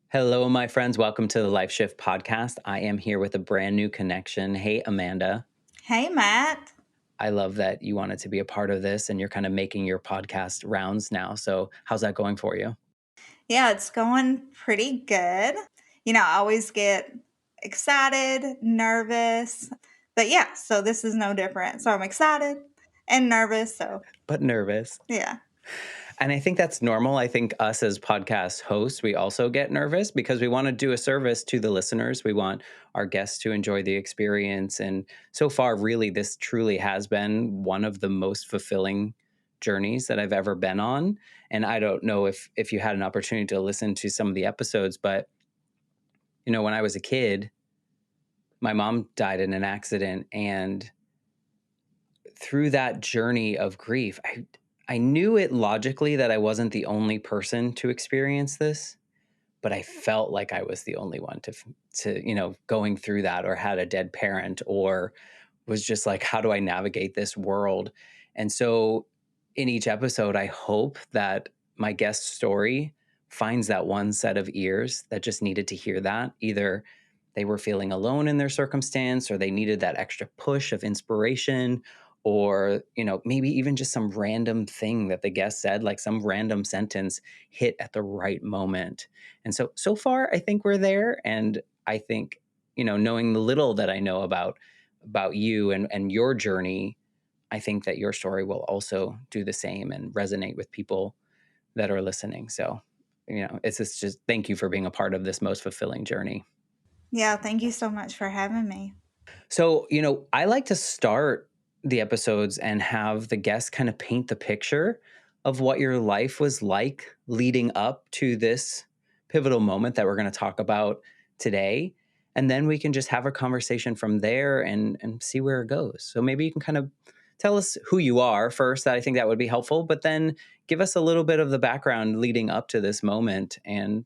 Hello, my friends. Welcome to the Life Shift podcast. I am here with a brand new connection. Hey, Amanda. Hey, Matt. I love that you wanted to be a part of this and you're kind of making your podcast rounds now. So, how's that going for you? Yeah, it's going pretty good. I always get excited, nervous, but yeah, so this is no different. So I'm excited and nervous. So But nervous. yeah. And I think that's normal. I think us as podcast hosts, we also get nervous because we want to do a service to the listeners. We want our guests to enjoy the experience. And so far, really, this truly has been one of the most fulfilling journeys that I've ever been on. And I don't know if you had an opportunity to listen to some of the episodes, but when I was a kid, my mom died in an accident. And through that journey of grief, I knew it logically that I wasn't the only person to experience this, but I felt like I was the only one to going through that, or had a dead parent, or was just like, how do I navigate this world? And so in each episode, I hope that my guest story finds that one set of ears that just needed to hear that. Either they were feeling alone in their circumstance, or they needed that extra push of inspiration, or maybe even just some random thing that the guest said, like some random sentence hit at the right moment. And so far I think we're there. And I think knowing the little that I know about you and your journey, I think that your story will also do the same and resonate with people that are listening. So it's just thank you for being a part of this most fulfilling journey. Yeah, thank you so much for having me. So, I like to start the episodes and have the guests kind of paint the picture of what your life was like leading up to this pivotal moment that we're going to talk about today. And then we can just have a conversation from there and see where it goes. So maybe you can kind of tell us who you are first. That I think that would be helpful, but then give us a little bit of the background leading up to this moment, and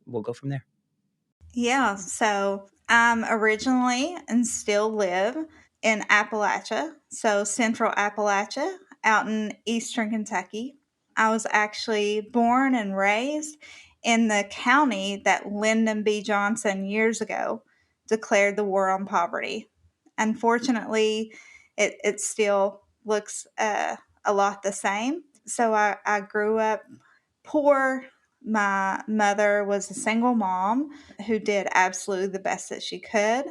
we'll go from there. Yeah, so I'm originally and still live in Appalachia, so central Appalachia out in eastern Kentucky. I was actually born and raised in the county that Lyndon B. Johnson years ago declared the war on poverty. Unfortunately, it still looks a lot the same. So I grew up poor. My mother was a single mom who did absolutely the best that she could.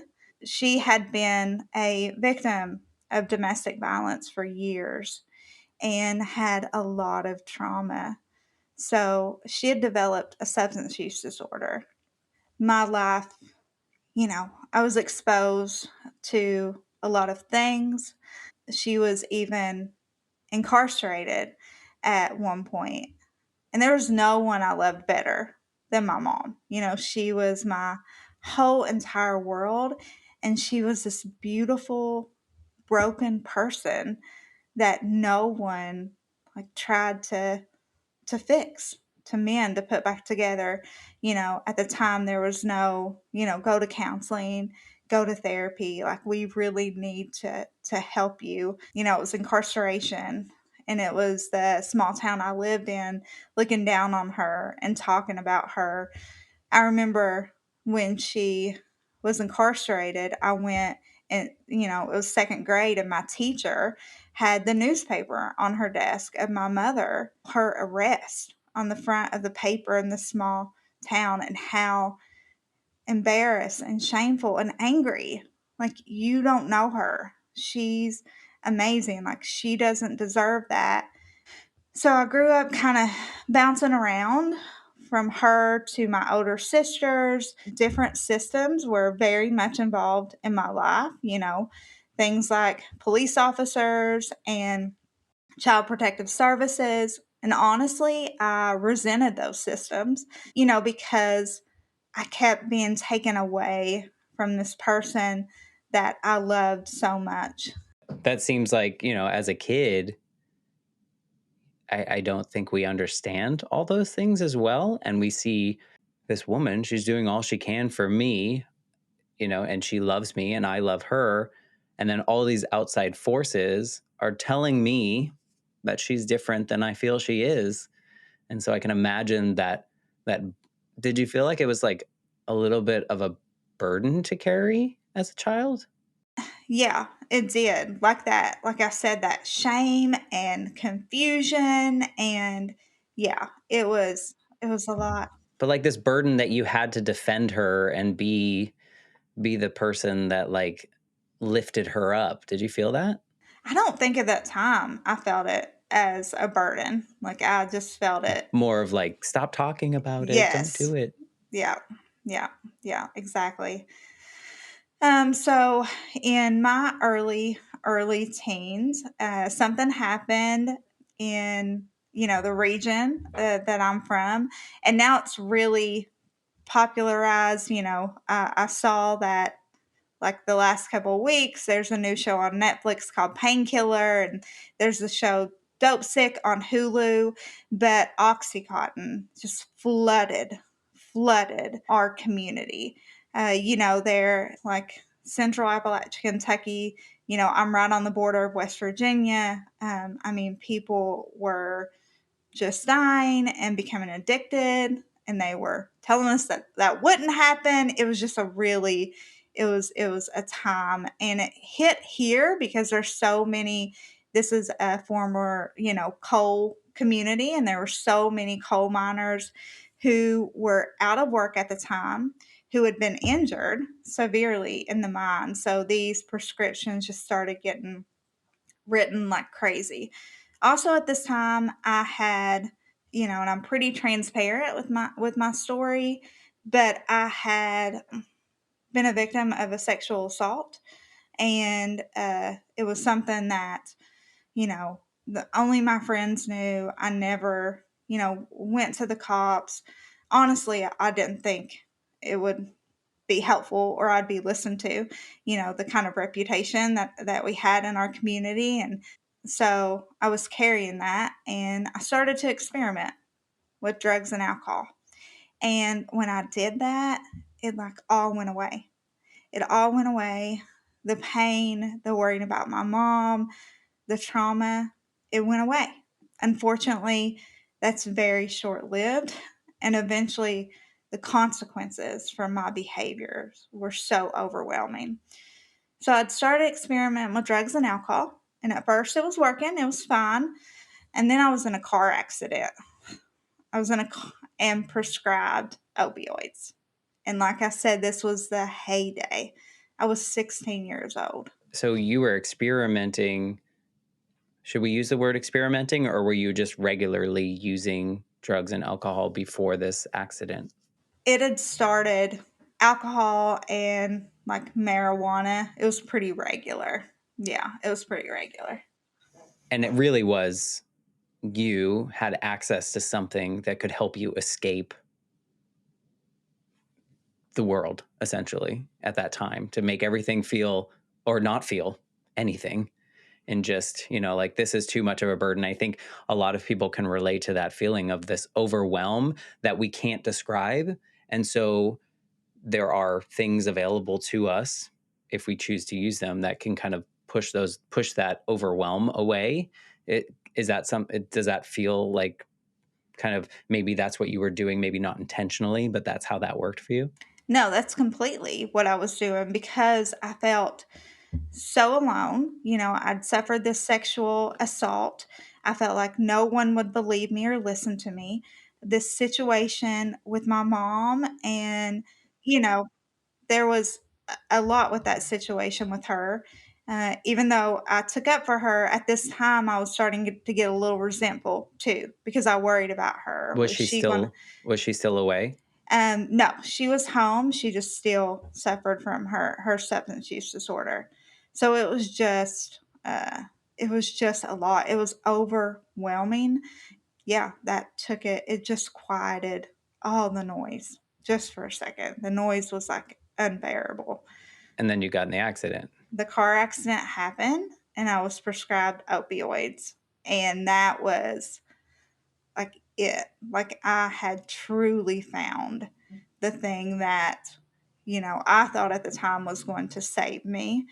She had been a victim of domestic violence for years and had a lot of trauma. So she had developed a substance use disorder. My life, I was exposed to a lot of things. She was even incarcerated at one point. And there was no one I loved better than my mom. She was my whole entire world. And she was this beautiful, broken person that no one like tried to fix, to mend, to put back together. At the time there was no, go to counseling, go to therapy. Like, we really need to help you. It was incarceration, and it was the small town I lived in looking down on her and talking about her. I remember when she was incarcerated, I went and, it was second grade, and my teacher had the newspaper on her desk of my mother, her arrest on the front of the paper in the small town, and how embarrassed and shameful and angry. Like, you don't know her. She's amazing. Like, she doesn't deserve that. So I grew up kind of bouncing around from her to my older sisters. Different systems were very much involved in my life, things like police officers and child protective services. And honestly, I resented those systems, because I kept being taken away from this person that I loved so much. That seems like, as a kid, I don't think we understand all those things as well. And we see this woman, she's doing all she can for me, and she loves me and I love her. And then all these outside forces are telling me that she's different than I feel she is. And so I can imagine that Did you feel like it was like a little bit of a burden to carry as a child? Yeah, it did. Like that, like I said, that shame and confusion and yeah, it was a lot. But like this burden that you had to defend her and be the person that like lifted her up. Did you feel that? I don't think at that time I felt it as a burden. Like I just felt it. More of like, stop talking about it, don't Yes. do it. Yeah. Yeah. Yeah, exactly. So in my early teens, something happened in the region that I'm from, and now it's really popularized. I saw that like the last couple of weeks, there's a new show on Netflix called Painkiller, and there's the show Dope Sick on Hulu. But Oxycontin just flooded our community. They're like Central Appalachia, Kentucky. I'm right on the border of West Virginia. I mean, people were just dying and becoming addicted, and they were telling us that that wouldn't happen. It was just a really it was a time, and it hit here because there's so many. This is a former coal community, and there were so many coal miners who were out of work at the time, who had been injured severely in the mine. So these prescriptions just started getting written like crazy. Also at this time I had, and I'm pretty transparent with my story, but I had been a victim of a sexual assault, and it was something that, only my friends knew. I never, went to the cops. Honestly, I didn't think it would be helpful or I'd be listened to, the kind of reputation that we had in our community. And so I was carrying that, and I started to experiment with drugs and alcohol. And when I did that, it like all went away. It all went away. The pain, the worrying about my mom, the trauma, it went away. Unfortunately, that's very short lived. And eventually, the consequences from my behaviors were so overwhelming. So I'd started experimenting with drugs and alcohol. And at first, it was working, it was fine. And then I was in a car accident. I was in a car and prescribed opioids. And like I said, this was the heyday. I was 16 years old. So you were experimenting. Should we use the word experimenting, or were you just regularly using drugs and alcohol before this accident? It had started alcohol and like marijuana. It was pretty regular. Yeah, it was pretty regular. And it really was, you had access to something that could help you escape the world, essentially, at that time, to make everything feel or not feel anything. And just, like, this is too much of a burden. I think a lot of people can relate to that feeling of this overwhelm that we can't describe. And so there are things available to us, if we choose to use them, that can kind of push that overwhelm away. Does that feel like kind of, maybe that's what you were doing, maybe not intentionally, but that's how that worked for you? No, that's completely what I was doing because I felt so alone. I'd suffered this sexual assault. I felt like no one would believe me or listen to me. This situation with my mom, and, you know, there was a lot with that situation with her. Even though I took up for her at this time, I was starting to get a little resentful too because I worried about her. Was Was she she going to? still was she still away? No, she was home. She just still suffered from her substance use disorder. So it was just a lot. It was overwhelming. Yeah, that took it. It just quieted all the noise just for a second. The noise was like unbearable. And then you got in the accident. The car accident happened, and I was prescribed opioids, and that was like it. Like I had truly found the thing that, I thought at the time was going to save me.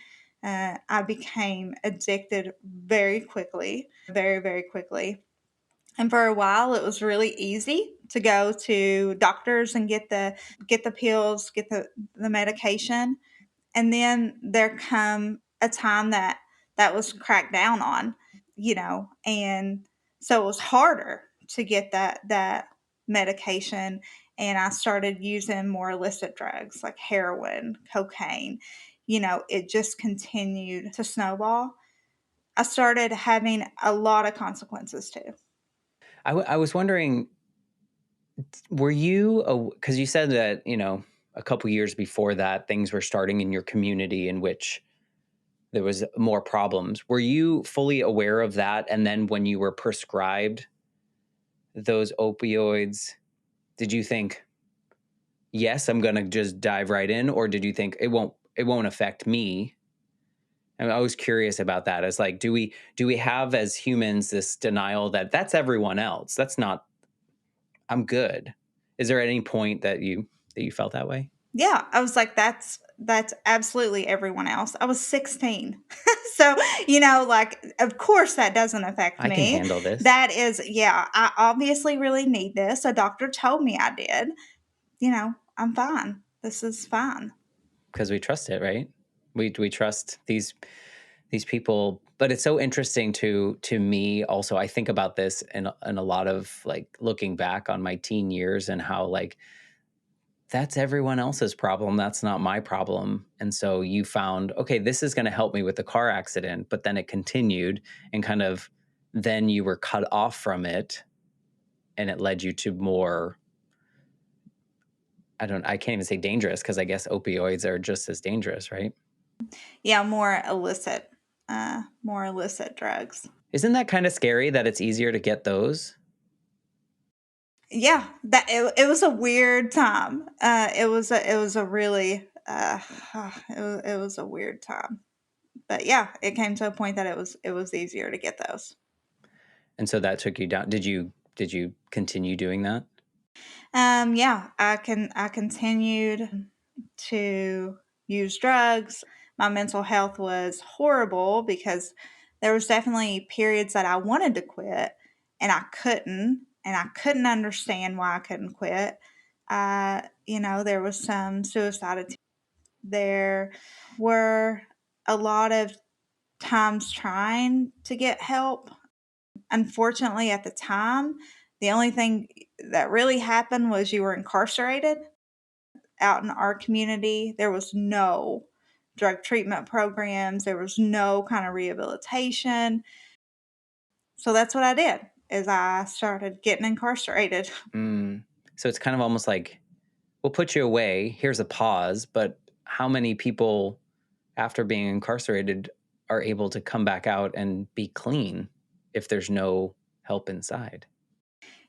I became addicted very quickly, very, very quickly. And for a while, it was really easy to go to doctors and get the pills, get the medication. And then there come a time that that was cracked down on, and so it was harder to get that medication. And I started using more illicit drugs like heroin, cocaine. It just continued to snowball. I started having a lot of consequences too. I was wondering, were you, because you said that, a couple years before that, things were starting in your community in which there was more problems. Were you fully aware of that? And then when you were prescribed those opioids, did you think, yes, I'm going to just dive right in? Or did you think it won't affect me? And I was curious about that. As like, do we have as humans this denial that that's everyone else? That's not, I'm good. Is there any point that you felt that way? Yeah, I was like, that's absolutely everyone else. I was 16. So, like, of course that doesn't affect I can me. handle this That is, yeah, I obviously really need this. A doctor told me I did. I'm fine. This is fine. because we trust it, right? We trust these people. But it's so interesting to me also. I think about this in a lot of like looking back on my teen years and how like that's everyone else's problem. That's not my problem. And so you found, okay, this is going to help me with the car accident, but then it continued and kind of then you were cut off from it and it led you to more, I can't even say dangerous because I guess opioids are just as dangerous, right? Yeah, more illicit drugs. Isn't that kind of scary that it's easier to get those? Yeah, it was a weird time. It was a really it was a weird time. But yeah, it came to a point that it was easier to get those. And so that took you down. Did you continue doing that? Yeah, I continued to use drugs. My mental health was horrible because there was definitely periods that I wanted to quit and I couldn't understand why I couldn't quit. There was some suicide attempts. There were a lot of times trying to get help. Unfortunately, at the time, the only thing that really happened was you were incarcerated. Out in our community, there was no drug treatment programs, there was no kind of rehabilitation. So that's what I did is I started getting incarcerated. Mm. So it's kind of almost like we'll put you away. Here's a pause. But how many people after being incarcerated are able to come back out and be clean if there's no help inside?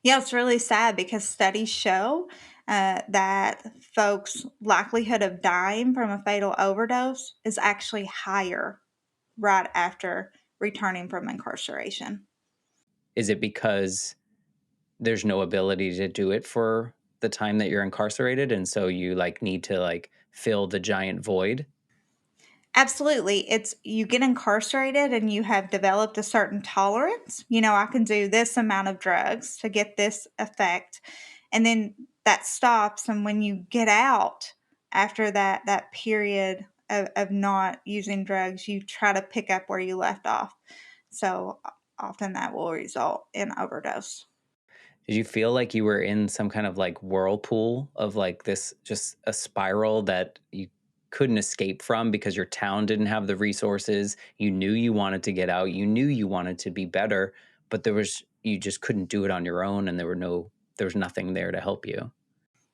Yeah, it's really sad because studies show that folks' likelihood of dying from a fatal overdose is actually higher right after returning from incarceration. Is it because there's no ability to do it for the time that you're incarcerated and so you like need to like fill the giant void? Absolutely. It's you get incarcerated and you have developed a certain tolerance. I can do this amount of drugs to get this effect. And then that stops. And when you get out after that period of not using drugs, you try to pick up where you left off. So often that will result in overdose. Did you feel like you were in some kind of like whirlpool of like this, just a spiral that you couldn't escape from because your town didn't have the resources? You knew you wanted to get out, you knew you wanted to be better, but you just couldn't do it on your own and there was nothing there to help you.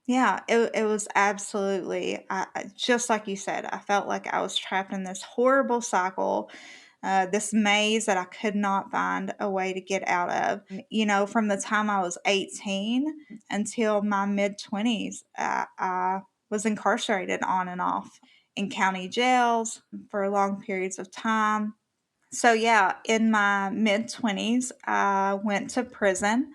Yeah, it was absolutely just like you said. I felt like I was trapped in this horrible cycle, this maze that I could not find a way to get out of. From the time I was 18 until my mid 20s, I was incarcerated on and off in county jails for long periods of time. So, yeah, in my mid 20s, I went to prison.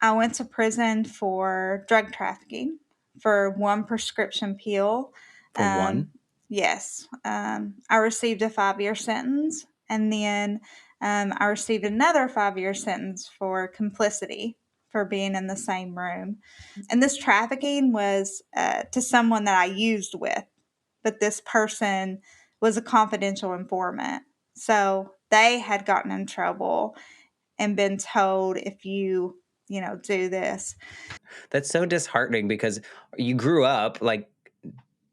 I went to prison for drug trafficking for one prescription pill. For one, Yes, I received a 5-year sentence. And then I received another 5-year sentence for complicity for being in the same room. And this trafficking was to someone that I used with, but this person was a confidential informant. So they had gotten in trouble and been told, if you do this. That's so disheartening because you grew up like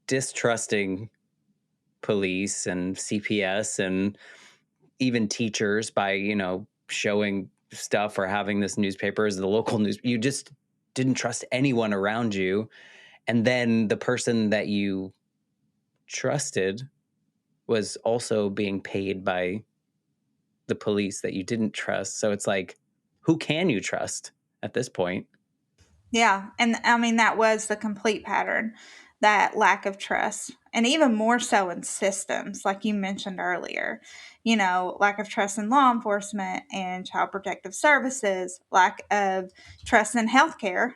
distrusting police and CPS and even teachers by, showing stuff or having this newspaper as the local news. You just didn't trust anyone around you. And then the person that you trusted was also being paid by the police that you didn't trust. So it's like, who can you trust at this point? Yeah. And I mean, that was the complete pattern, that lack of trust. And even more so in systems, like you mentioned earlier, lack of trust in law enforcement and child protective services, lack of trust in healthcare,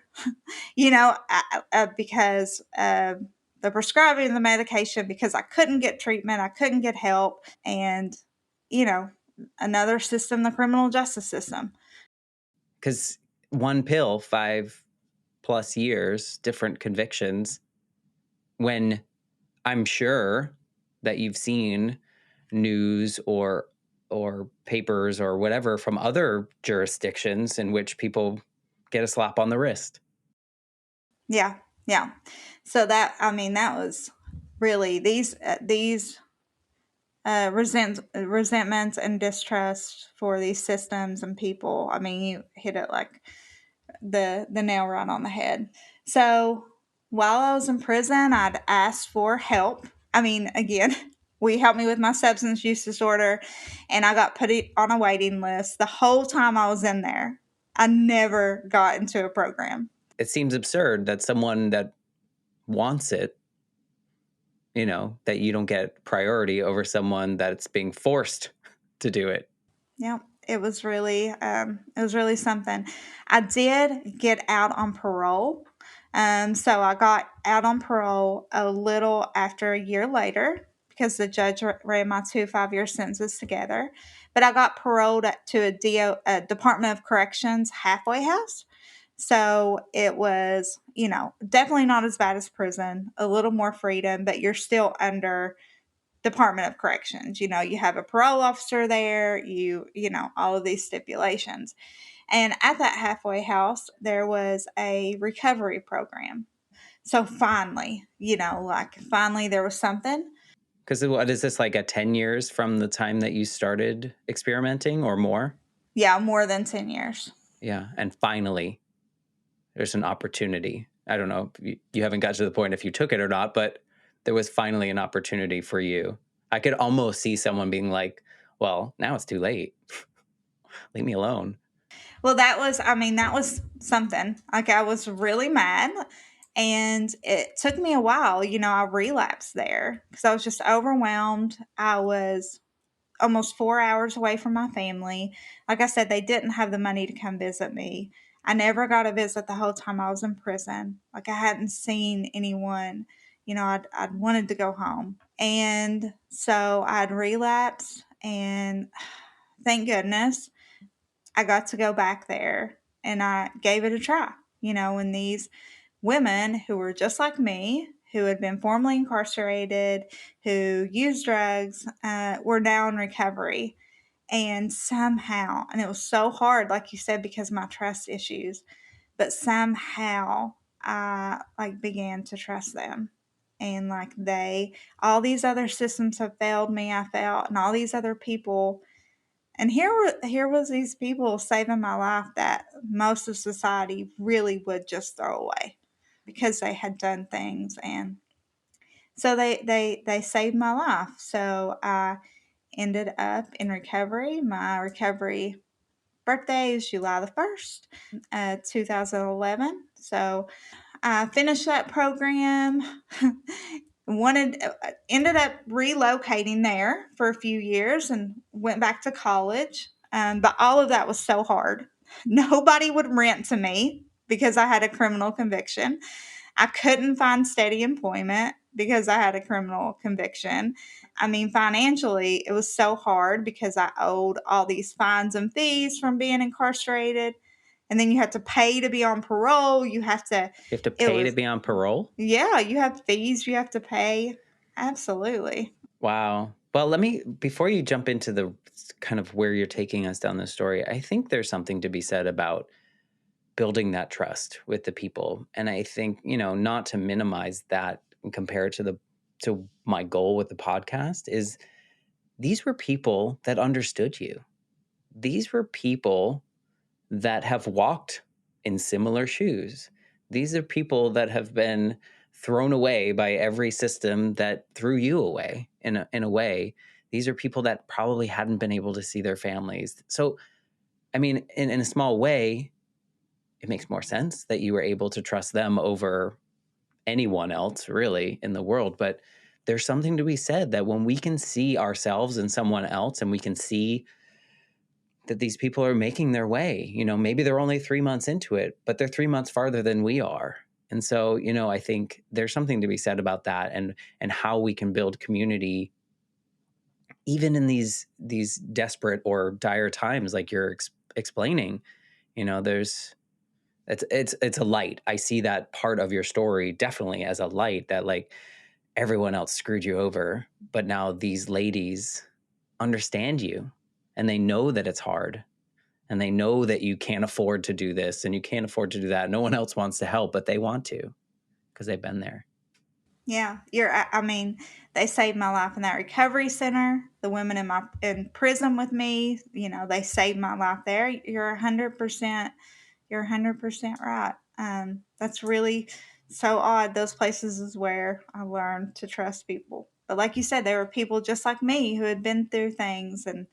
because of the prescribing of the medication, because I couldn't get treatment, I couldn't get help. And, you know, another system, the criminal justice system. Because one pill, 5+ years, different convictions, when I'm sure that you've seen news or papers or whatever from other jurisdictions in which people get a slap on the wrist. Yeah, yeah. So that was really these resentments and distrust for these systems and people. I mean, you hit it like the nail right on the head. So while I was in prison, I'd asked for help. I mean, again, we helped me with my substance use disorder, and I got put on a waiting list the whole time I was in there. I never got into a program. It seems absurd that someone that wants it, that you don't get priority over someone that's being forced to do it. Yeah, it was really something. I did get out on parole. So I got out on parole a little after a year later because the judge ran my 2 5-year sentences together. But I got paroled to a Department of Corrections halfway house. So it was, definitely not as bad as prison, a little more freedom, but you're still under Department of Corrections. You have a parole officer there, all of these stipulations. And at that halfway house, there was a recovery program. So finally, finally there was something. Because what is this, like a 10 years from the time that you started experimenting or more? Yeah, more than 10 years. Yeah. And finally, there's an opportunity. I don't know. You haven't got to the point if you took it or not, but there was finally an opportunity for you. I could almost see someone being like, well, now it's too late. Leave me alone. Well, that was something. Like, I was really mad. And it took me a while. I relapsed there because I was just overwhelmed. I was almost 4 hours away from my family. Like I said, they didn't have the money to come visit me. I never got a visit the whole time I was in prison. Like, I hadn't seen anyone. I'd wanted to go home. And so I'd relapsed, and thank goodness I got to go back there and I gave it a try. And these women who were just like me, who had been formerly incarcerated, who used drugs, were now in recovery. And somehow, and it was so hard, like you said, because of my trust issues, but somehow I began to trust them. And all these other systems have failed me, I felt, and all these other people. And here was these people saving my life that most of society really would just throw away because they had done things. And so they saved my life. So I ended up in recovery. My recovery birthday is July the 1st, 2011. So I finished that program. Ended up relocating there for a few years and went back to college. But all of that was so hard. Nobody would rent to me because I had a criminal conviction. I couldn't find steady employment. because I had a criminal conviction. I mean, financially, it was so hard because I owed all these fines and fees from being incarcerated. And then you have to pay to be on parole. You have to, You have to it pay to was, be on parole? yeah, you have fees you have to pay. Absolutely. Wow. Well, let me, before you jump into the kind of where you're taking us down this story, I think there's something to be said about building that trust with the people. And I think, not to minimize that and compare it to my goal with the podcast is these were people that understood you. These were people that have walked in similar shoes. These are people that have been thrown away by every system that threw you away in a way. These are people that probably hadn't been able to see their families. So, I mean, in a small way, it makes more sense that you were able to trust them over anyone else really in the world. But there's something to be said that when we can see ourselves in someone else and we can see that these people are making their way. Maybe they're only 3 months into it, but they're 3 months farther than we are. And so, I think there's something to be said about that and how we can build community even in these desperate or dire times like you're explaining. There's it's a light. I see that part of your story definitely as a light that like everyone else screwed you over, but now these ladies understand you and they know that it's hard and they know that you can't afford to do this and you can't afford to do that. No one else wants to help, but they want to because they've been there. Yeah, I mean, they saved my life in that recovery center. The women in prison with me, they saved my life there. You're 100%. You're 100% right. That's really so odd. Those places is where I learned to trust people. But like you said, there were people just like me who had been through things, and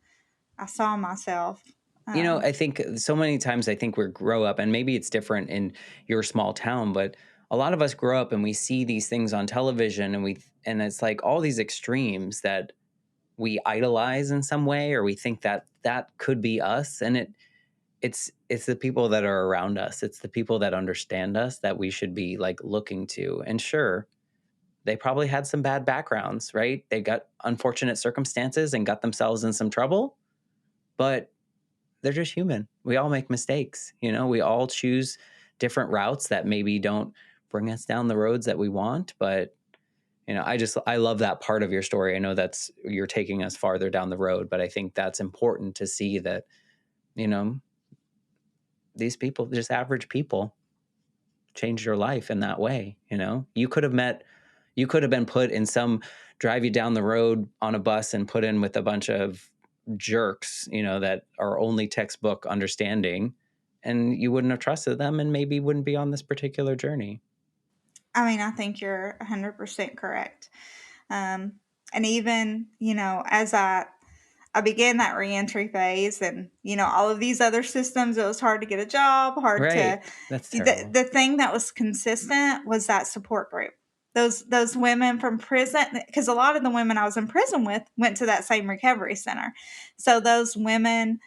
I saw myself. I think so many times I think we grow up, and maybe it's different in your small town, but a lot of us grow up and we see these things on television and it's like all these extremes that we idolize in some way, or we think that that could be us. And it's the people that are around us. It's the people that understand us that we should be like looking to. And sure, they probably had some bad backgrounds, right? They got unfortunate circumstances and got themselves in some trouble, but they're just human. We all make mistakes. We all choose different routes that maybe don't bring us down the roads that we want. But, I love that part of your story. I know you're taking us farther down the road, but I think that's important to see that, you know, these people, just average people, changed your life in that way. You could have been put in some drive you down the road on a bus and put in with a bunch of jerks, that are only textbook understanding, and you wouldn't have trusted them and maybe wouldn't be on this particular journey. I mean, I think you're 100% correct. Um, and even, as I began that reentry phase and, all of these other systems, it was hard to get a job, hard to, Right. That's terrible. the thing that was consistent was that support group. Those women from prison, because a lot of the women I was in prison with went to that same recovery center. So those women,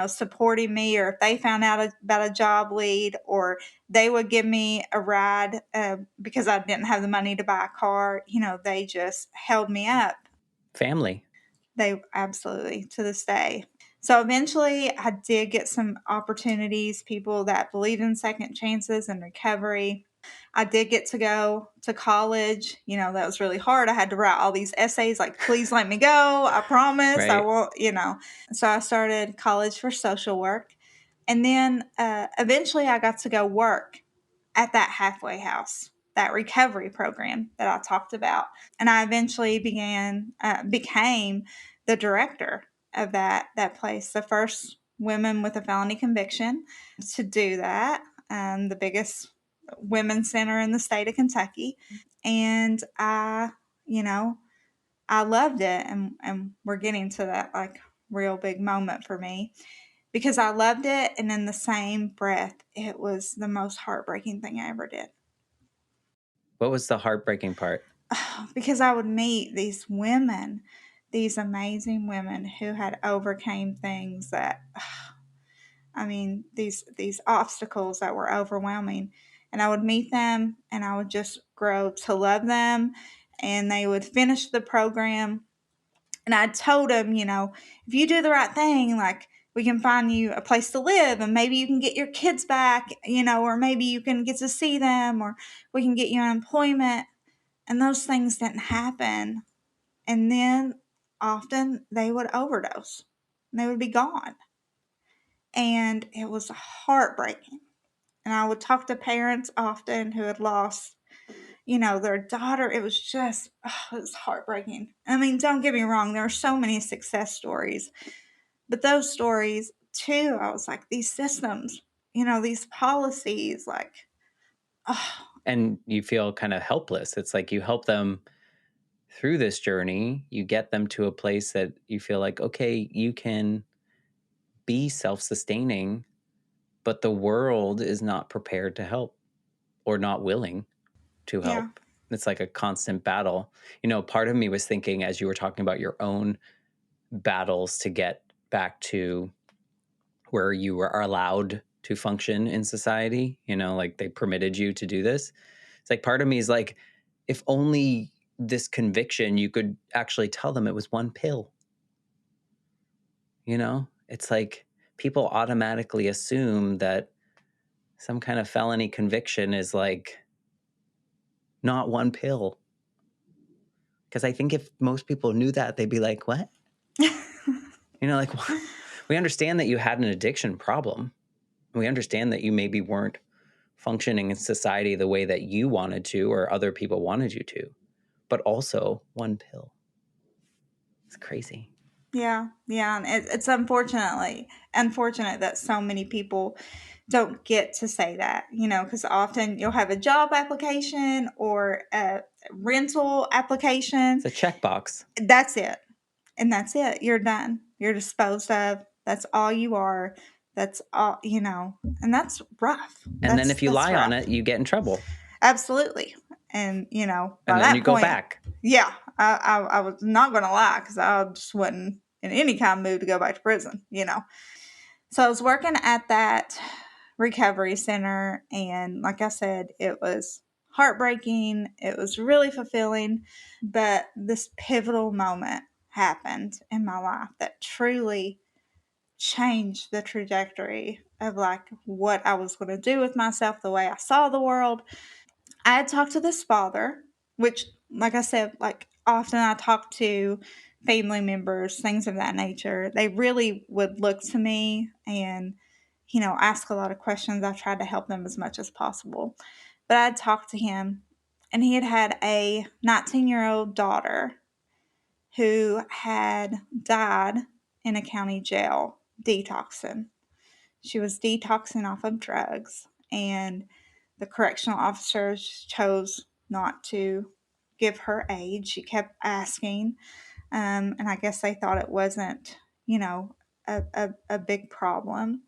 supporting me, or if they found out about a job lead, or they would give me a ride because I didn't have the money to buy a car, they just held me up. Family. They absolutely, to this day. So eventually, I did get some opportunities, people that believed in second chances and recovery. I did get to go to college. That was really hard. I had to write all these essays like, please let me go. I promise I Right. won't. So I started college for social work. And then eventually, I got to go work at that halfway house, that recovery program that I talked about. And I eventually became the director of that place, the first women with a felony conviction to do that, the biggest women's center in the state of Kentucky. And you know, I loved it, and we're getting to that like real big moment for me because I loved it, and in the same breath, it was the most heartbreaking thing I ever did. What was the heartbreaking part? Because I would meet these women, these amazing women who had overcame things that, I mean, these obstacles that were overwhelming, and I would meet them, and I would just grow to love them, and they would finish the program. And I told them, if you do the right thing, like, we can find you a place to live, and maybe you can get your kids back, or maybe you can get to see them, or we can get you employment. And those things didn't happen. And then often they would overdose and they would be gone. And it was heartbreaking. And I would talk to parents often who had lost, their daughter. It was just, it was heartbreaking. I mean, don't get me wrong, there are so many success stories, but those stories too, I was like, these systems, these policies, like, oh, And you feel kind of helpless. It's like you help them through this journey, you get them to a place that you feel like, okay, you can be self sustaining, but the world is not prepared to help or not willing to yeah, help. It's like a constant battle. Part of me was thinking as you were talking about your own battles to get back to where you were allowed to function in society, like they permitted you to do this. It's like part of me is like, if only this conviction, you could actually tell them it was one pill. It's like people automatically assume that some kind of felony conviction is like not one pill. Because I think if most people knew that, they'd be like, what? Like, we understand that you had an addiction problem. We understand that you maybe weren't functioning in society the way that you wanted to or other people wanted you to, but also one pill. It's crazy. yeah, yeah. And it's unfortunate that so many people don't get to say that, because often you'll have a job application or a rental application. It's a checkbox. That's it. And that's it. You're done. You're disposed of. That's all you are. That's all, and that's rough. And then if you That's lie on rough. it, you get in trouble. Absolutely. And, by And then you that go point, back. yeah, I was not going to lie because I just wasn't in any kind of mood to go back to prison. So I was working at that recovery center, and like I said, it was heartbreaking. It was really fulfilling, but this pivotal moment happened in my life that truly changed the trajectory of like what I was going to do with myself, the way I saw the world. I had talked to this father, which, like I said, like often I talk to family members, things of that nature. They really would look to me and, ask a lot of questions. I tried to help them as much as possible. But I had talked to him, and he had a 19-year-old daughter who had died in a county jail detoxing. She was detoxing off of drugs, and the correctional officers chose not to give her aid. She kept asking, and I guess they thought it wasn't, a big problem.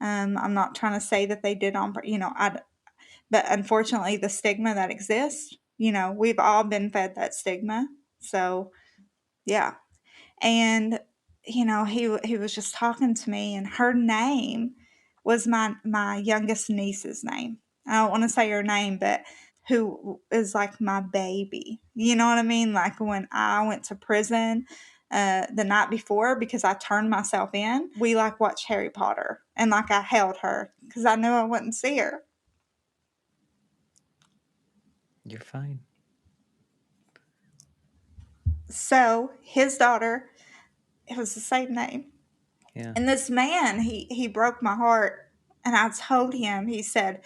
I'm not trying to say that they did on, but unfortunately, the stigma that exists, we've all been fed that stigma. So, yeah. And he was just talking to me, and her name was my youngest niece's name. I don't want to say her name, but who is like my baby. You know what I mean? Like when I went to prison the night before because I turned myself in, we like watched Harry Potter, and like I held her because I knew I wouldn't see her. You're fine. So his daughter, it was the same name. Yeah. And this man, he broke my heart. And I told him, he said,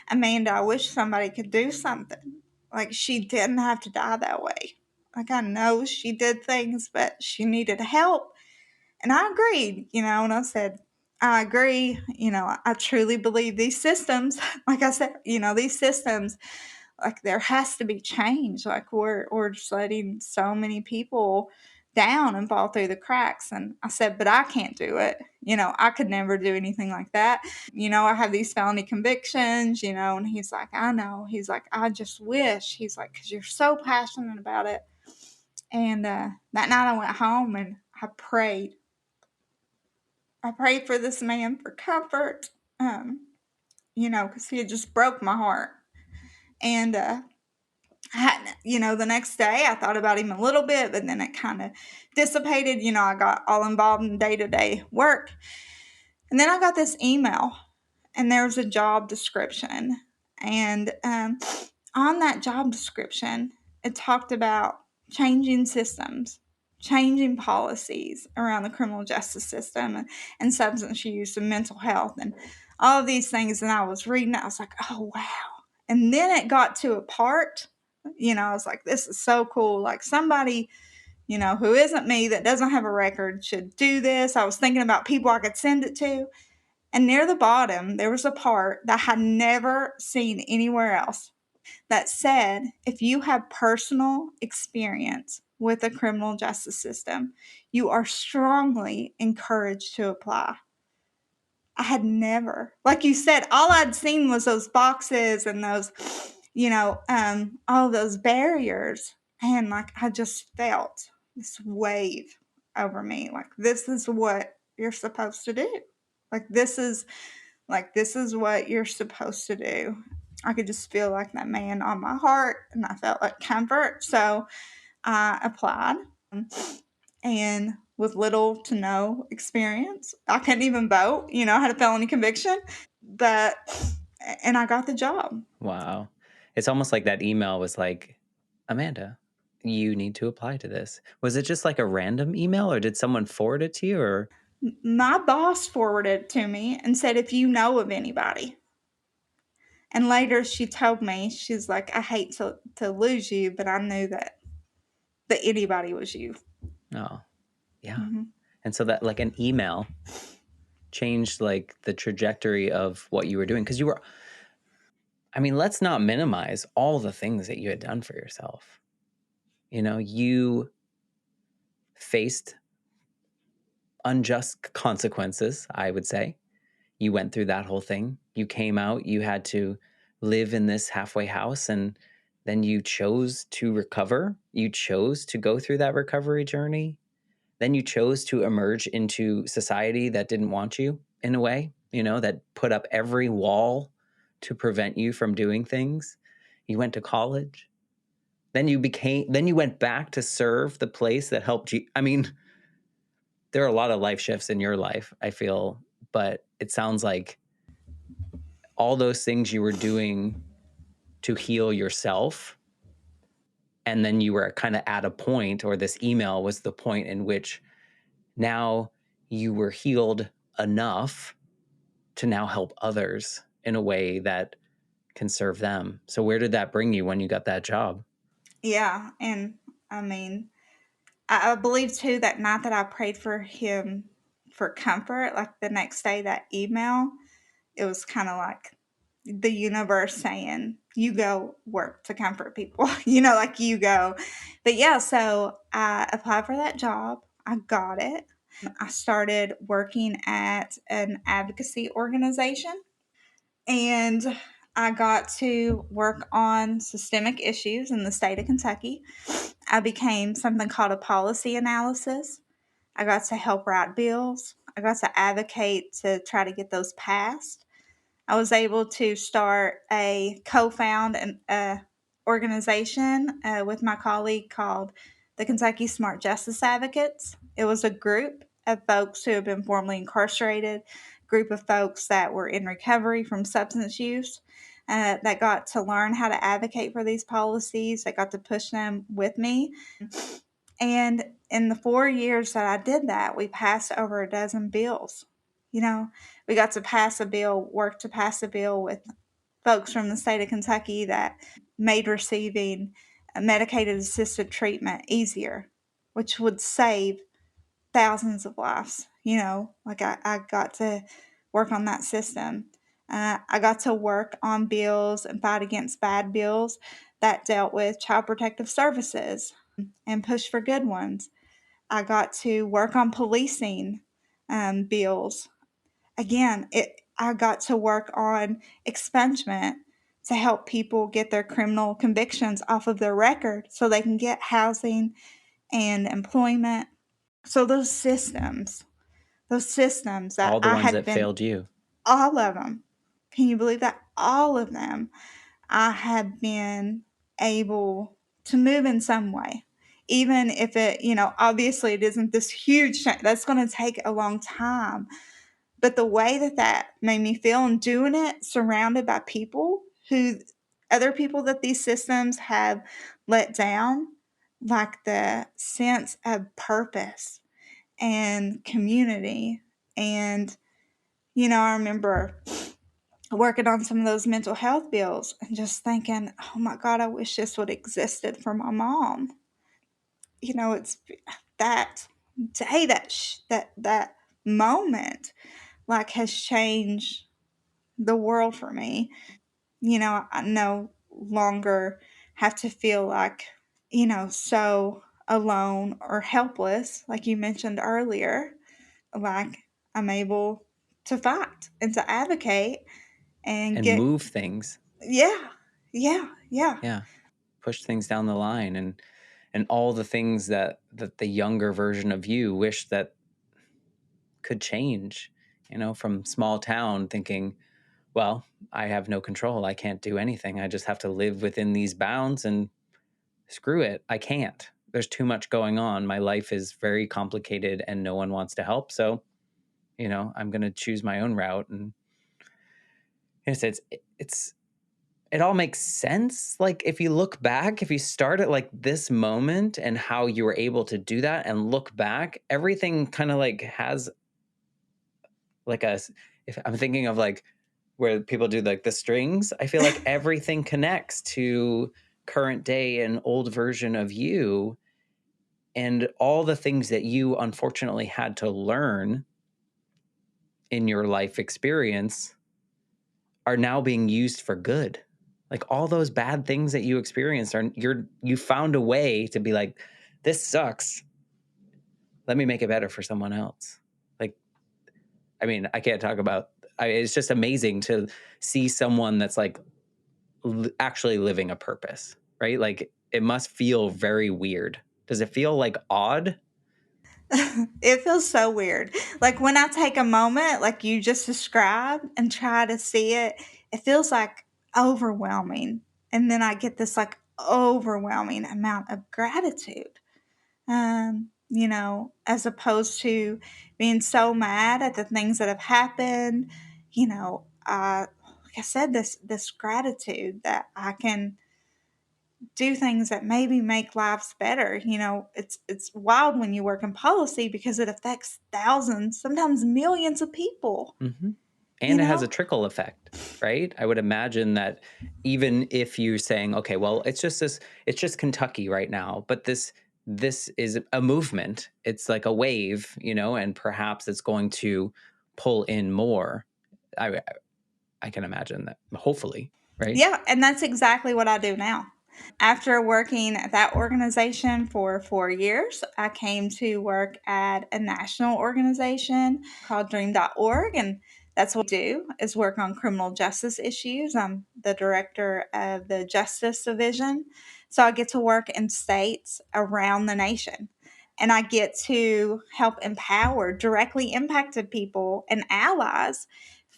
Amanda, I wish somebody could do something. Like, she didn't have to die that way. Like, I know she did things, but she needed help. And I agreed, and I said, I agree. I truly believe these systems, like I said, these systems, like there has to be change. Like we're just letting so many people down and fall through the cracks. And I said, but I can't do it. I could never do anything like that. I have these felony convictions, and he's like, I know. He's like, I just wish. He's like, because you're so passionate about it. And that night I went home and I prayed. I prayed for this man for comfort, because he had just broke my heart. And The next day I thought about him a little bit, but then it kind of dissipated. I got all involved in day to day work. And then I got this email, and there was a job description. And on that job description, it talked about changing systems, changing policies around the criminal justice system and substance use and mental health and all of these things. And I was reading it, I was like, oh, wow. And then it got to a part, I was like, this is so cool. Like somebody, who isn't me, that doesn't have a record, should do this. I was thinking about people I could send it to. And near the bottom, there was a part that I had never seen anywhere else that said, if you have personal experience with the criminal justice system, you are strongly encouraged to apply. I had never, like you said, all I'd seen was those boxes and those, all those barriers. And like I just felt this wave over me. Like, this is what you're supposed to do. Like this is what you're supposed to do. I could just feel like that man on my heart, and I felt like comfort. So I applied, and with little to no experience, I couldn't even vote. I had a felony conviction, but and I got the job. Wow. It's almost like that email was like, Amanda, you need to apply to this. Was it just like a random email, or did someone forward it to you? Or My boss forwarded it to me and said, if you know of anybody. And later she told me, she's like, I hate to lose you, but I knew that anybody was you. oh, yeah. Mm-hmm. And so that like an email changed like the trajectory of what you were doing, because let's not minimize all the things that you had done for yourself. You faced unjust consequences, I would say. You went through that whole thing. You came out, you had to live in this halfway house, and then you chose to recover. You chose to go through that recovery journey. Then you chose to emerge into society that didn't want you, in a way, that put up every wall to prevent you from doing things. You went to college. Then you went back to serve the place that helped you. There are a lot of life shifts in your life, I feel, but it sounds like all those things you were doing to heal yourself, and then you were kind of at a point, or this email was the point in which now you were healed enough to now help others in a way that can serve them. So where did that bring you when you got that job? Yeah, and I mean, I believe too that night that I prayed for him for comfort, like the next day, that email, it was kind of like the universe saying, you go work to comfort people, like you go. But yeah, so I applied for that job. I got it. I started working at an advocacy organization, and I got to work on systemic issues in the state of Kentucky. I became something called a policy analysis. I got to help write bills. I got to advocate to try to get those passed. I was able to start a co-found an organization with my colleague called the Kentucky Smart Justice Advocates. It was a group of folks who have been formerly incarcerated, group of folks that were in recovery from substance use, that got to learn how to advocate for these policies. That got to push them with me. And in the 4 years that I did that, we passed over a dozen bills. We got to work to pass a bill with folks from the state of Kentucky that made receiving medicated assisted treatment easier, which would save thousands of lives. Like I got to work on that system. I got to work on bills and fight against bad bills that dealt with child protective services and push for good ones. I got to work on policing bills. Again, I got to work on expungement to help people get their criminal convictions off of their record so they can get housing and employment. So those systems that All the I ones had that been, failed you. all of them. Can you believe that? All of them I had been able to move in some way. Even if it, obviously it isn't this huge change, that's going to take a long time. But the way that that made me feel and doing it surrounded by people who, other people that these systems have let down, like the sense of purpose and community. And, I remember working on some of those mental health bills and just thinking, oh my God, I wish this would existed for my mom. It's that day, that moment, like, has changed the world for me. I no longer have to feel like, so alone or helpless, like you mentioned earlier. Like, I'm able to fight and to advocate and And get, move things. yeah, yeah, yeah. Yeah. Push things down the line, and all the things that the younger version of you wish that could change, from small town thinking, well, I have no control. I can't do anything. I just have to live within these bounds, and screw it. I can't. There's too much going on. My life is very complicated and no one wants to help. So, I'm going to choose my own route. And it's it all makes sense. Like, if you look back, if you start at like this moment and how you were able to do that and look back, everything kind of like has like if I'm thinking of like where people do like the strings, I feel like everything connects to current day and old version of you, and all the things that you unfortunately had to learn in your life experience are now being used for good. Like, all those bad things that you experienced you found a way to be like, this sucks. Let me make it better for someone else. Like, I mean, I can't talk about, it's just amazing to see someone that's like actually living a purpose, right? Like, it must feel very weird. Does it feel like odd? It feels so weird. Like, when I take a moment, like you just described, and try to see it, it feels like overwhelming. And then I get this like overwhelming amount of gratitude. As opposed to being so mad at the things that have happened. Like I said, this gratitude that I can do things that maybe make lives better. It's wild when you work in policy because it affects thousands, sometimes millions of people. Hmm. You And it has a know, trickle effect, right? I would imagine that even if you're saying, okay, well, it's just Kentucky right now, but this is a movement. It's like a wave, and perhaps it's going to pull in more. I I can imagine that, hopefully, right? yeah, and that's exactly what I do now. After working at that organization for 4 years, I came to work at a national organization called Dream.org, and that's what I do, is work on criminal justice issues. I'm the director of the Justice Division, so I get to work in states around the nation. And I get to help empower directly impacted people and allies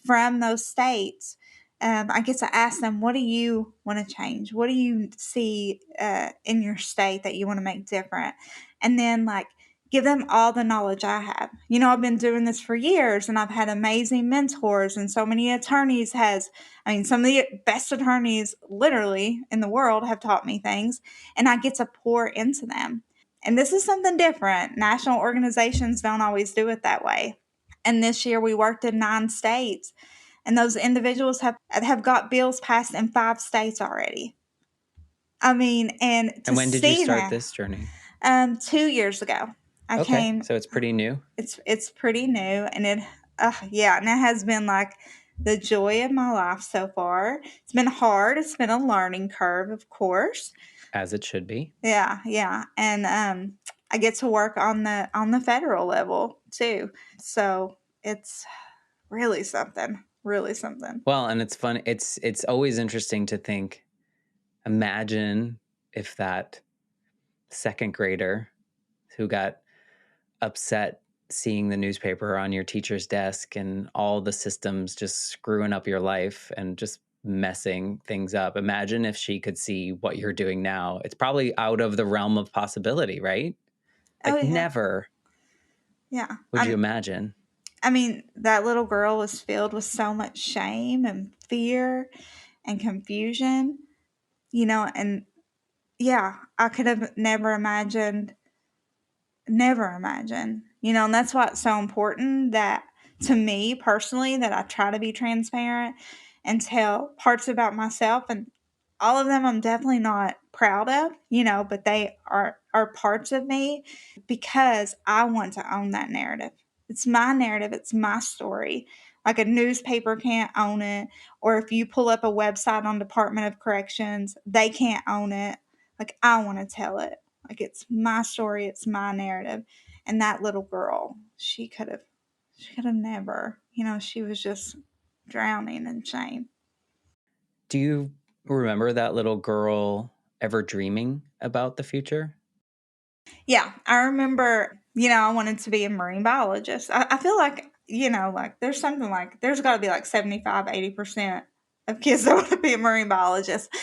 from those states. I get to ask them, what do you want to change? What do you see in your state that you want to make different? And then, like, give them all the knowledge I have. I've been doing this for years, and I've had amazing mentors, and so many attorneys some of the best attorneys literally in the world have taught me things, and I get to pour into them. And this is something different. National organizations don't always do it that way. And this year we worked in 9 states, and those individuals have got bills passed in 5 states already. I mean, and to And when did you see start that, this journey? 2 years ago, I Okay, came. so it's pretty new. It's pretty new, and yeah, and it has been like the joy of my life so far. It's been hard. It's been a learning curve, of course. As it should be. Yeah, yeah, and I get to work on the federal level too. So it's really something. Really something. Well, and it's fun. It's always interesting to think, imagine if that second grader who got upset seeing the newspaper on your teacher's desk and all the systems just screwing up your life and just messing things up. Imagine if she could see what you're doing now. It's probably out of the realm of possibility, right? Oh, Like, yeah. never Yeah. would you imagine. I mean, that little girl was filled with so much shame and fear and confusion, and yeah, I could have never imagined, and that's why it's so important that to me personally that I try to be transparent and tell parts about myself, and all of them I'm definitely not proud of, but they are parts of me because I want to own that narrative. It's my narrative, it's my story. Like a newspaper can't own it, or if you pull up a website on Department of Corrections, they can't own it. Like I want to tell it. Like it's my story, it's my narrative. And that little girl, she could have never, she was just drowning in shame. Do you remember that little girl ever dreaming about the future? Yeah, I remember, I wanted to be a marine biologist. I feel like, like there's got to be like 75, 80% of kids that want to be a marine biologist.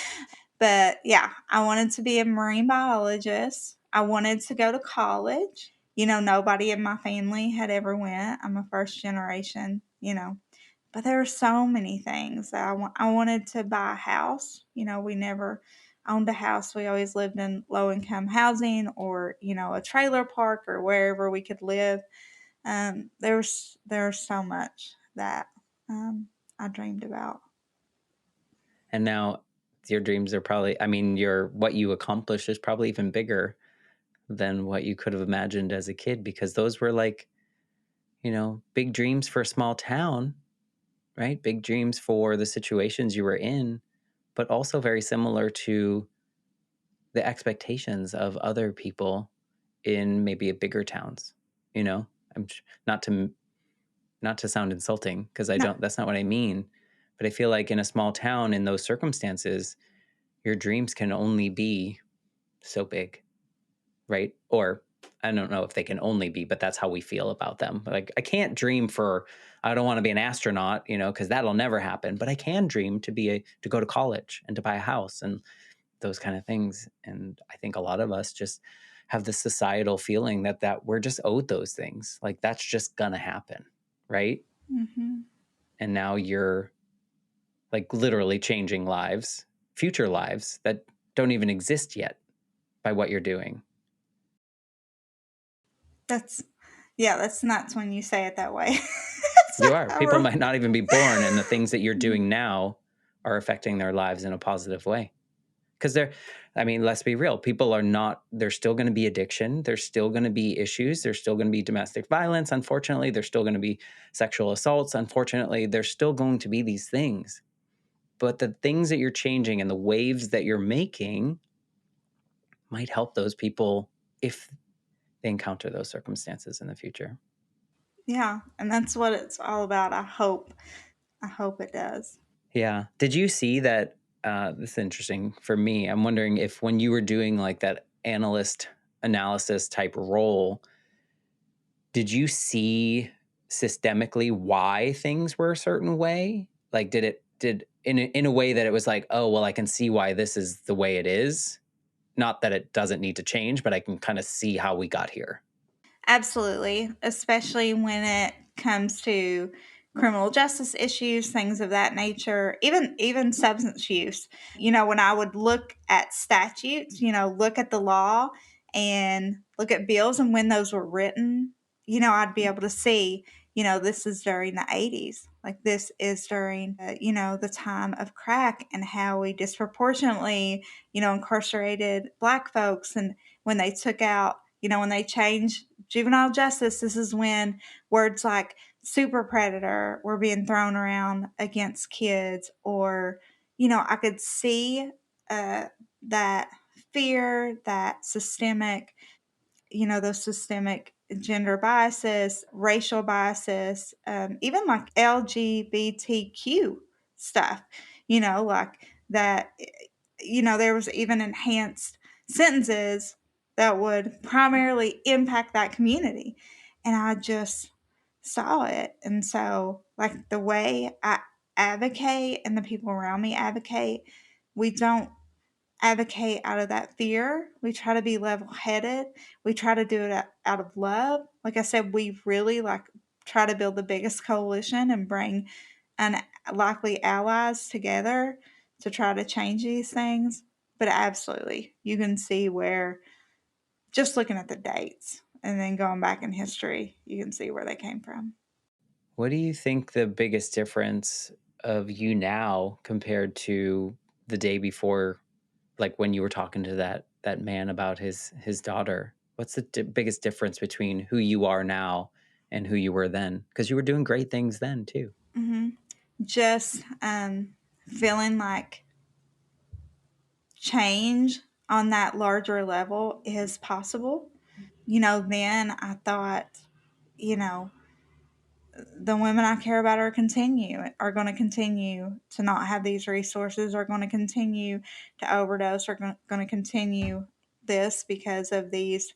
But yeah, I wanted to be a marine biologist. I wanted to go to college. Nobody in my family had ever went. I'm a first generation, but there were so many things that I wanted to buy a house. We never owned a house. We always lived in low income housing or, a trailer park or wherever we could live. There's so much that I dreamed about. And now your dreams are probably, I mean, your what you accomplished is probably even bigger than what you could have imagined as a kid, because those were like, big dreams for a small town, right? Big dreams for the situations you were in, but also very similar to the expectations of other people in maybe a bigger towns. You know, I'm not to sound insulting, because I No, don't. That's not what I mean. But I feel like in a small town, in those circumstances, your dreams can only be so big, right? Or I don't know if they can only be, but that's how we feel about them. Like I can't dream for I don't want to be an astronaut, because that'll never happen. But I can dream to go to college and to buy a house and those kind of things. And I think a lot of us just have this societal feeling that we're just owed those things. Like that's just gonna happen, right? hmm And now you're like literally changing lives, future lives that don't even exist yet by what you're doing. that's yeah, that's nuts when you say it that way. It's You like are. People might not even be born, and the things that you're Mm, doing now are affecting their lives in a positive way. Because I mean, let's be real. People are not, there's still going to be addiction. There's still going to be issues. There's still going to be domestic violence. Unfortunately, there's still going to be sexual assaults. Unfortunately, there's still going to be these things. But the things that you're changing and the waves that you're making might help those people if they encounter those circumstances in the future. yeah, and that's what it's all about. I hope it does. Yeah. Did you see that? This is interesting for me. I'm wondering if when you were doing like that analyst analysis type role, did you see systemically why things were a certain way? Like, did in a way that it was like, oh, well, I can see why this is the way it is. Not that it doesn't need to change, but I can kind of see how we got here. Absolutely, especially when it comes to criminal justice issues, things of that nature, even substance use. When I would look at statutes, look at the law and look at bills and when those were written, I'd be able to see, this is during the 80s. Like this is during, the time of crack and how we disproportionately, incarcerated black folks and when they took out, when they changed juvenile justice, this is when words like super predator were being thrown around against kids, or, I could see uh, that fear, that systemic, those systemic gender biases, racial biases, even like LGBTQ stuff, like that, there was even enhanced sentences that would primarily impact that community. And I just saw it. And so, like, the way advocate and the people around me advocate, we don't advocate out of that fear. We try to be level headed. We try to do it out of love. Like I said, we really like try to build the biggest coalition and bring unlikely allies together to try to change these things. But absolutely, you can see where just looking at the dates and then going back in history, you can see where they came from. What do you think the biggest difference of you now compared to the day before, like when you were talking to that man about his daughter? What's the biggest difference between who you are now and who you were then? Because you were doing great things then too. Hmm. Just feeling like change on that larger level is possible. Then I thought, you know, the women I care about are going to continue to not have these resources, are going to continue to overdose, are going to continue this because of these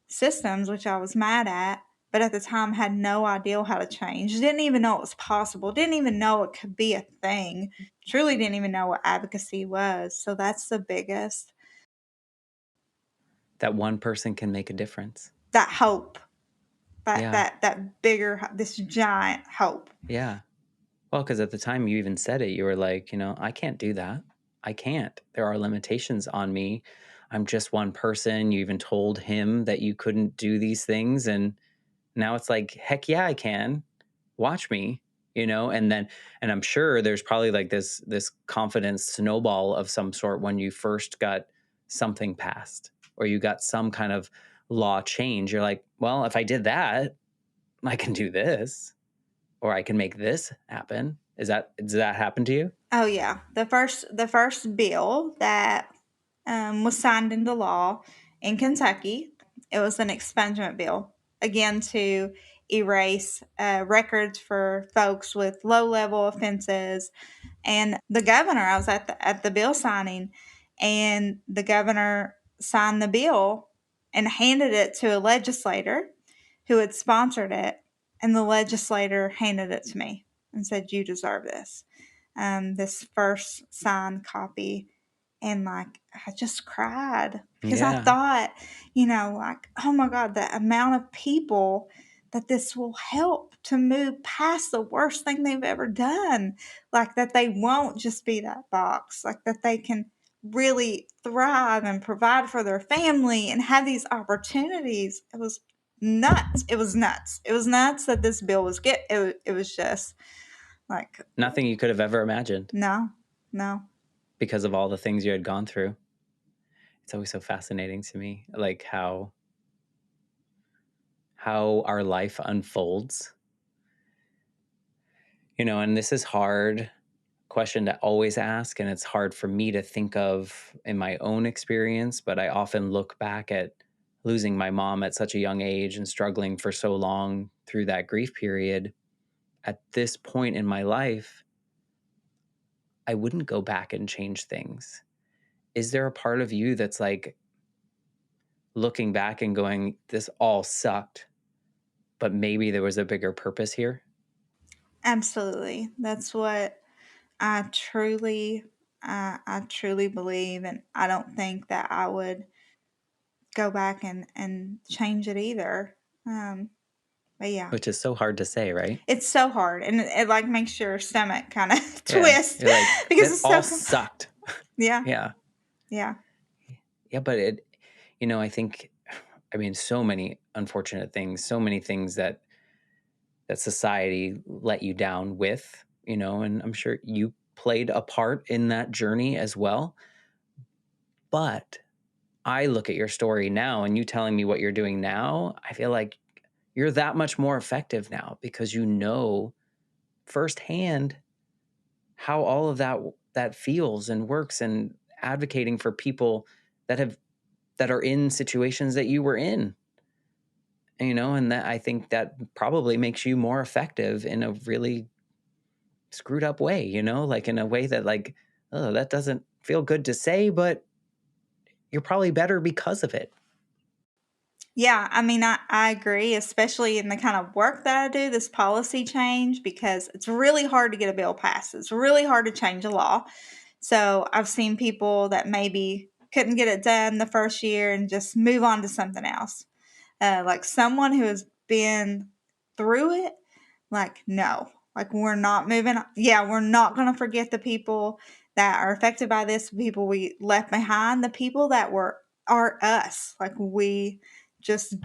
systems, which I was mad at. But at the time, had no idea how to change. Didn't even know it was possible. Didn't even know it could be a thing. Truly didn't even know what advocacy was. So that's the biggest. That one person can make a difference. That hope. That Yeah. that that bigger, this giant hope. Yeah. Well, because at the time you even said it, you were like, I can't do that. I can't. There are limitations on me. I'm just one person. You even told him that you couldn't do these things. And now it's like, heck yeah, I can. Watch me, and I'm sure there's probably like this confidence snowball of some sort when you first got something passed or you got some kind of law change. You're like, well, if I did that, I can do this or I can make this happen. Does that happen to you? Oh yeah, the first bill that was signed into law in Kentucky. It was an expungement bill, again to erase records for folks with low level offenses. And the governor, I was at the bill signing, and the governor signed the bill and handed it to a legislator who had sponsored it, and the legislator handed it to me and said, "You deserve this." This first signed copy, and like I just cried because I Yeah. thought, like, oh my God, the amount of people that this will help to move past the worst thing they've ever done. Like that they won't just be that box, like that they can really thrive and provide for their family and have these opportunities. It was nuts. It was nuts. It was nuts that this bill was it was just like, Nothing you could have ever imagined no, no. because of all the things you had gone through. It's always so fascinating to me, like how our life unfolds. And this is hard question to always ask, and it's hard for me to think of in my own experience, but I often look back at losing my mom at such a young age and struggling for so long through that grief period. At this point in my life, I wouldn't go back and change things. Is there a part of you that's like looking back and going, this all sucked, but maybe there was a bigger purpose here? Absolutely. That's what I truly believe, and I don't think that I would go back and change it either. But yeah, Which is so hard to say, right? it's so hard, and it like makes your stomach kind of Yeah. twist You're like, because that it's all so sucked. yeah, Yeah. yeah, Yeah. But I think, so many unfortunate things, so many things that society let you down with, and I'm sure you played a part in that journey as well. But I look at your story now and you telling me what you're doing now, I feel like you're that much more effective now because you know firsthand how all of that feels and works and advocating for people that are in situations that you were in. And that I think that probably makes you more effective in a really screwed up way, like in a way that like, oh, that doesn't feel good to say, but you're probably better because of it. Yeah, I mean, I agree, especially in the kind of work that I do, this policy change, because it's really hard to get a bill passed. It's really hard to change a law. So I've seen people that maybe couldn't get it done the first year and just move on to something else. Like someone who has been through it, like, no, like we're not moving. Yeah, we're not going to forget the people that are affected by this, the people we left behind, the people that were are us. Like we just,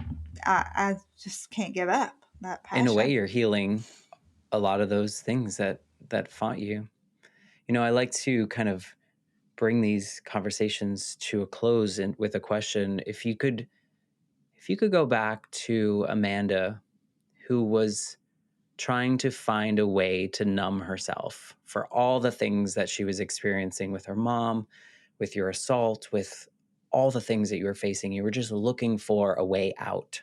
I just can't give up that In a way, passion. you're healing a lot of those things that fought you. I like to kind of bring these conversations to a close and with a question. If you could go back to Amanda, who was trying to find a way to numb herself for all the things that she was experiencing with her mom, with your assault, with all the things that you were facing. You were just looking for a way out.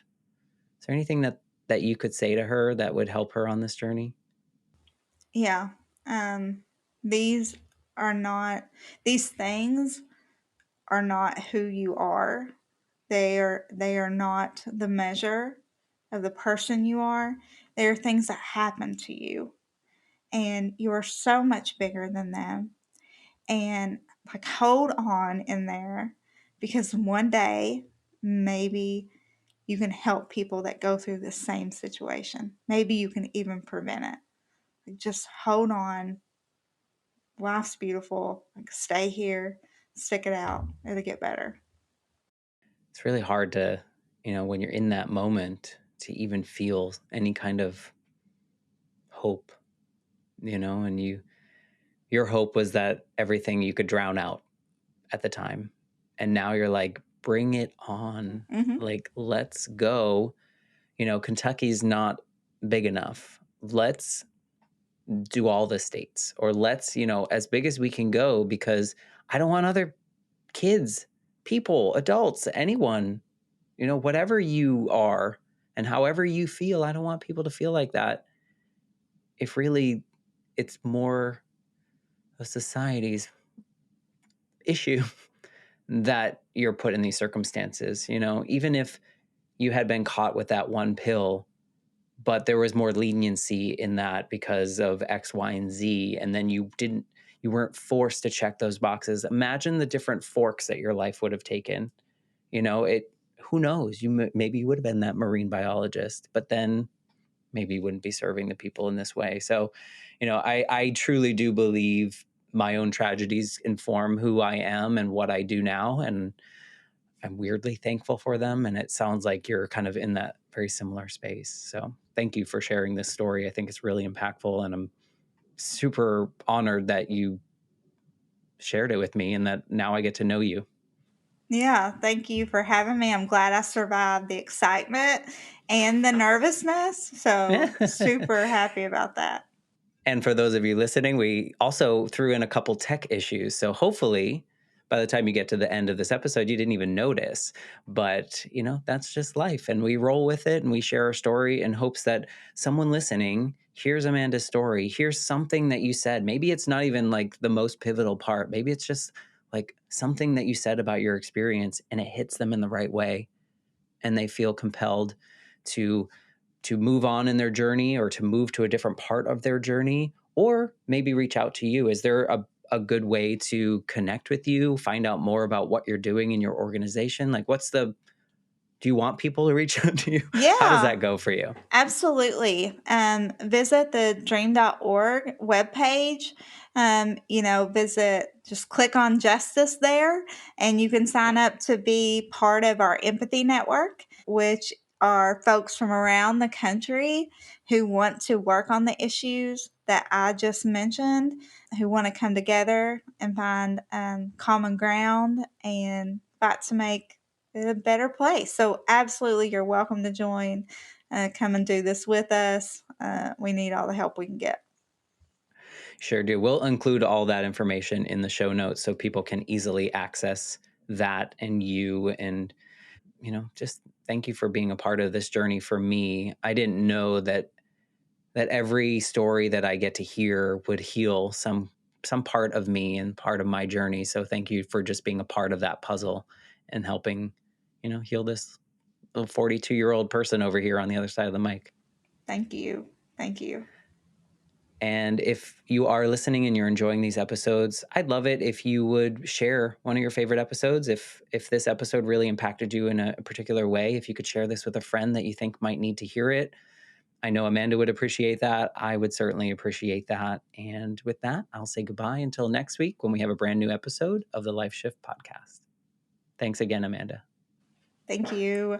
Is there anything that you could say to her that would help her on this journey? Yeah. Um, these are not, these things are not who you are. They are not the measure of the person you are. They are things that happen to you, and you are so much bigger than them. And like hold on in there, because one day maybe you can help people that go through the same situation. Maybe you can even prevent it. Like just hold on. Life's beautiful. Like stay here, stick it out. It'll get better. It's really hard to, when you're in that moment, to even feel any kind of hope, and your hope was that everything you could drown out at the time. And now you're like, bring it on. Hmm. Like, let's go. Kentucky's not big enough. Let's do all the states, or let's, as big as we can go, because I don't want other kids, people, adults, anyone, whatever you are and however you feel, I don't want people to feel like that. If really it's more a society's issue that you're put in these circumstances, even if you had been caught with that one pill, but there was more leniency in that because of X, Y, and Z. And then you weren't forced to check those boxes. Imagine the different forks that your life would have taken. Who knows? Maybe you would have been that marine biologist, but then maybe you wouldn't be serving the people in this way. So, I truly do believe my own tragedies inform who I am and what I do now. And I'm weirdly thankful for them. And it sounds like you're kind of in that very similar space. So thank you for sharing this story. I think it's really impactful. And I'm super honored that you shared it with me and that now I get to know you. Yeah, thank you for having me. I'm glad I survived the excitement and the nervousness. So, super happy about that. And for those of you listening, we also threw in a couple tech issues. So hopefully, by the time you get to the end of this episode, you didn't even notice. But, that's just life. And we roll with it and we share our story in hopes that someone listening hears Amanda's story, hears something that you said. Maybe it's not even like the most pivotal part. Maybe it's just like something that you said about your experience and it hits them in the right way and they feel compelled to move on in their journey or to move to a different part of their journey, or maybe reach out to you. Is there a good way to connect with you, find out more about what you're doing in your organization? Like, do you want people to reach out to you? How does Yeah, that go for you? absolutely. Visit the dream.org webpage. Just click on justice there, and you can sign up to be part of our empathy network, which are folks from around the country who want to work on the issues that I just mentioned, who want to come together and find common ground and fight to make it a better place. So, absolutely, you're welcome to join. Come and do this with us. We need all the help we can get. Sure do. We'll include all that information in the show notes so people can easily access that and you. And just thank you for being a part of this journey for me. I didn't know that every story that I get to hear would heal some part of me and part of my journey. So thank you for just being a part of that puzzle and helping, heal this little 42-year-old person over here on the other side of the mic. Thank you. Thank you. And if you are listening and you're enjoying these episodes, I'd love it if you would share one of your favorite episodes. If this episode really impacted you in a particular way, if you could share this with a friend that you think might need to hear it. I know Amanda would appreciate that. I would certainly appreciate that. And with that, I'll say goodbye until next week when we have a brand new episode of the Life Shift podcast. Thanks again, Amanda. Thank you.